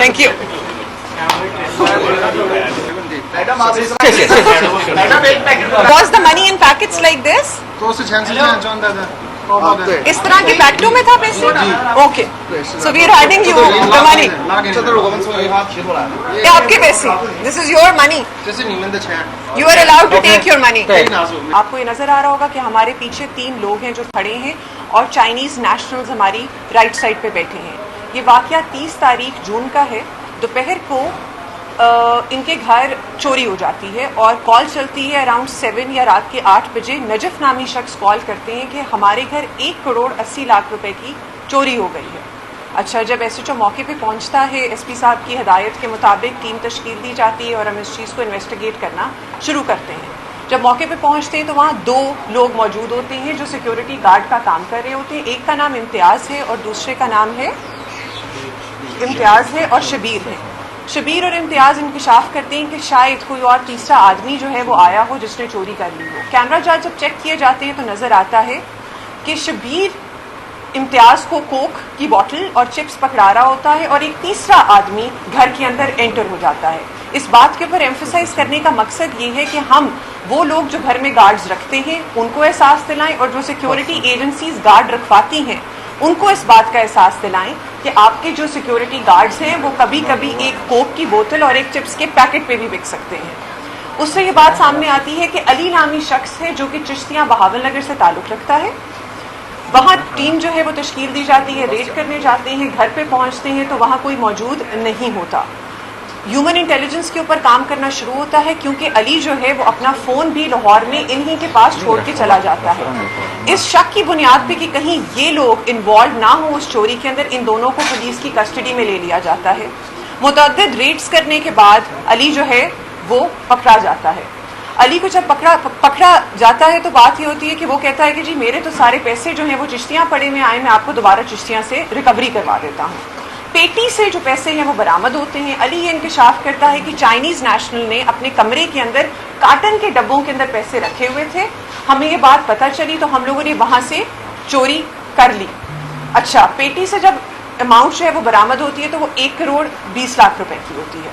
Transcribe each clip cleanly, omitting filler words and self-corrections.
Thank you. Was the money in packets like this? اس طرح کے پیکٹوں میں تھا پیسے؟ Okay. So we are handing you the money. یہ آپ کے پیسے. This is your money. You are allowed to take your money. آپ کو یہ نظر آ رہا ہوگا کہ ہمارے پیچھے 3 لوگ ہیں جو کھڑے ہیں اور چائنیز نیشنلز ہماری رائٹ سائڈ پہ بیٹھے ہیں. یہ واقعہ 30 تاریخ جون کا ہے. دوپہر کو ان کے گھر چوری ہو جاتی ہے اور کال چلتی ہے اراؤنڈ 7 یا رات کے 8 بجے. نجف نامی شخص کال کرتے ہیں کہ ہمارے گھر 1,80,00,000 روپے کی چوری ہو گئی ہے. اچھا, جب ایس ایچ او موقع پہ پہنچتا ہے, ایس پی صاحب کی ہدایت کے مطابق ٹیم تشکیل دی جاتی ہے اور ہم اس چیز کو انویسٹیگیٹ کرنا شروع کرتے ہیں. جب موقع پہ پہنچتے ہیں تو وہاں 2 لوگ موجود ہوتے ہیں جو سیکیورٹی گارڈ کا کام کر رہے ہوتے ہیں. ایک کا نام امتیاز ہے اور دوسرے کا نام ہے اور شبیر ہے. شبیر اور امتیاز انکشاف کرتے ہیں کہ شاید کوئی اور تیسرا آدمی جو ہے وہ آیا ہو جس نے چوری کر لی ہو. کیمرہ جات جب چیک کیے جاتے ہیں تو نظر آتا ہے کہ شبیر امتیاز کو کوک کی بوٹل اور چپس پکڑا رہا ہوتا ہے اور ایک تیسرا آدمی گھر کے اندر انٹر ہو جاتا ہے. اس بات کے اوپر ایمفسائز کرنے کا مقصد یہ ہے کہ ہم وہ لوگ جو گھر میں گارڈز رکھتے ہیں ان کو احساس دلائیں اور جو سیکیورٹی ایجنسیز گارڈ رکھواتی ہیں ان کو اس بات کا احساس دلائیں کہ آپ کے جو سیکیورٹی گارڈز ہیں وہ کبھی کبھی ایک کوک کی بوتل اور ایک چپس کے پیکٹ پہ بھی بک سکتے ہیں. اس سے یہ بات سامنے آتی ہے کہ علی نامی شخص ہے جو کہ چشتیاں بہاول نگر سے تعلق رکھتا ہے. وہاں ٹیم جو ہے وہ تشکیل دی جاتی ہے, ریڈ کرنے جاتے ہیں, گھر پہ پہنچتے ہیں تو وہاں کوئی موجود نہیں ہوتا. ہیومن انٹیلیجنس کے اوپر کام کرنا شروع ہوتا ہے کیونکہ علی جو ہے وہ اپنا فون بھی لاہور میں انہی کے پاس چھوڑ کے چلا جاتا ہے. اس شک کی بنیاد پہ کہ کہیں یہ لوگ انوالو نہ ہوں اس چوری کے اندر, ان دونوں کو پولیس کی کسٹڈی میں لے لیا جاتا ہے. متعدد ریڈز کرنے کے بعد علی جو ہے وہ پکڑا جاتا ہے. علی کو جب پکڑا جاتا ہے تو بات یہ ہوتی ہے کہ وہ کہتا ہے کہ جی میرے تو سارے پیسے جو ہیں وہ چشتیاں پڑے میں آئے, میں آپ کو دوبارہ چشتیاں سے ریکوری کروا دیتا ہوں. پیٹی سے جو پیسے ہیں وہ برآمد ہوتے ہیں. علی یہ انکشاف کرتا ہے کہ چائنیز نیشنل نے اپنے کمرے کے اندر کاٹن کے ڈبوں کے اندر پیسے رکھے ہوئے تھے. ہمیں یہ بات پتہ چلی تو ہم لوگوں نے وہاں سے چوری کر لی. اچھا, پیٹی سے جب اماؤنٹ جو ہے وہ برآمد ہوتی ہے تو وہ 1,20,00,000 روپے کی ہوتی ہے.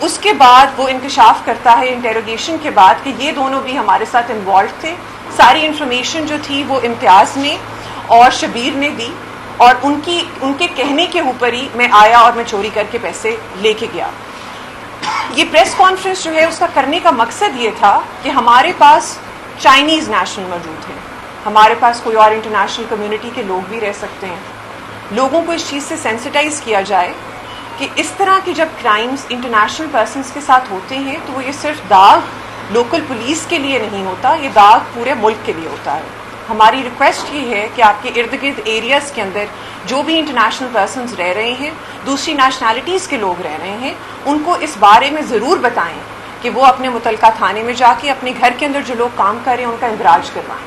اس کے بعد وہ انکشاف کرتا ہے انٹیروگیشن کے بعد کہ یہ دونوں بھی ہمارے ساتھ انوالو تھے. ساری انفارمیشن جو تھی وہ امتیاز نے اور شبیر نے دی اور ان کے کہنے کے اوپر ہی میں آیا اور میں چوری کر کے پیسے لے کے گیا. یہ پریس کانفرنس جو ہے اس کا کرنے کا مقصد یہ تھا کہ ہمارے پاس چائنیز نیشنل موجود ہیں, ہمارے پاس کوئی اور انٹرنیشنل کمیونٹی کے لوگ بھی رہ سکتے ہیں. لوگوں کو اس چیز سے سینسٹائز کیا جائے کہ اس طرح کی جب کرائمز انٹرنیشنل پرسنس کے ساتھ ہوتے ہیں تو وہ یہ صرف داغ لوکل پولیس کے لیے نہیں ہوتا, یہ داغ پورے ملک کے لیے ہوتا ہے. ہماری ریکویسٹ یہ ہے کہ آپ کے ارد گرد ایریاز کے اندر جو بھی انٹرنیشنل پرسنز رہ رہے ہیں, دوسری نیشنلٹیز کے لوگ رہ رہے ہیں, ان کو اس بارے میں ضرور بتائیں کہ وہ اپنے متعلقہ تھانے میں جا کے اپنے گھر کے اندر جو لوگ کام کر رہے ہیں ان کا اندراج کروائیں.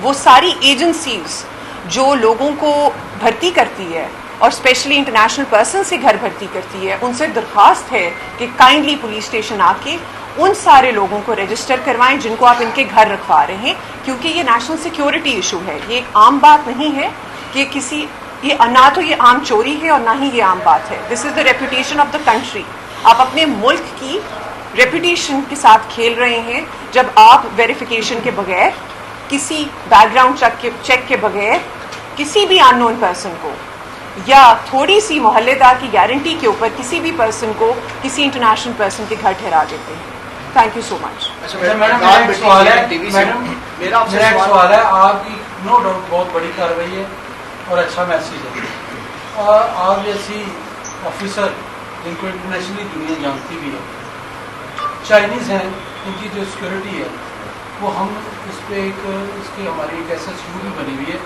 وہ ساری ایجنسیز جو لوگوں کو بھرتی کرتی ہے اور اسپیشلی انٹرنیشنل پرسن سے گھر بھرتی کرتی ہے, ان سے درخواست ہے کہ کائنڈلی پولیس اسٹیشن آ کے ان سارے لوگوں کو رجسٹر کروائیں جن کو آپ ان کے گھر رکھوا رہے ہیں, کیونکہ یہ نیشنل سیکیورٹی ایشو ہے. یہ ایک عام بات نہیں ہے کہ یہ نہ تو یہ عام چوری ہے اور نہ ہی یہ عام بات ہے. دس از the reputation of the country. آپ اپنے ملک کی ریپوٹیشن کے ساتھ کھیل رہے ہیں جب آپ ویریفیکیشن کے بغیر, کسی بیک گراؤنڈ چیک کے بغیر کسی بھی ان نون پرسن کو یا تھوڑی سی محلے دار کی گارنٹی کے اوپر کسی بھی پرسن کو کسی انٹرنیشنل پرسن کے گھر ٹھہرا دیتے ہیں. تھینک یو سو مچ. میرا ایک سوال ہے, آپ کی نو ڈاؤٹ بہت بڑی کارروائی ہے اور اچھا میسیج ہے, اور آپ جیسی آفیسر جن کو انٹرنیشنلی دنیا جانتی بھی ہے, چائنیز ہیں, ان کی جو سیکورٹی ہے وہ ہم اس پہ اس کی ہماری ایک ایس ایچ یو بھی بنی ہوئی ہے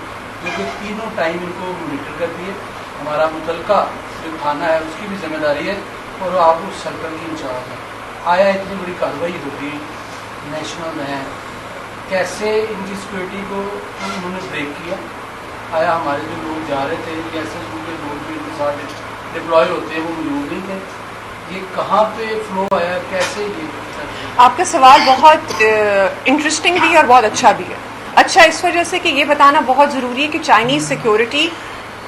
جو کہ تینوں ٹائم ان کو مانیٹر کرتی ہے. ہمارا متعلقہ جو تھانہ ہے اس کی بھی ذمہ داری ہے اور آپ اس سرکل کی انچارج ہیں. آیا اتنی بڑی کارروائی ہوگی نیشنل میں, کیسے ان کی سیکورٹی کو انہوں نے بریک کیا؟ آیا ہمارے جو لوگ جا رہے تھے ایسے کے لوگ بھی ان کے ساتھ ڈپلوائے ہوتے ہیں وہ موجود نہیں تھے, یہ کہاں پہ فلو آیا, کیسے یہ؟ آپ کا سوال بہت انٹرسٹنگ بھی اور بہت اچھا بھی ہے. اچھا اس وجہ سے کہ یہ بتانا بہت ضروری ہے کہ چائنیز سیکیورٹی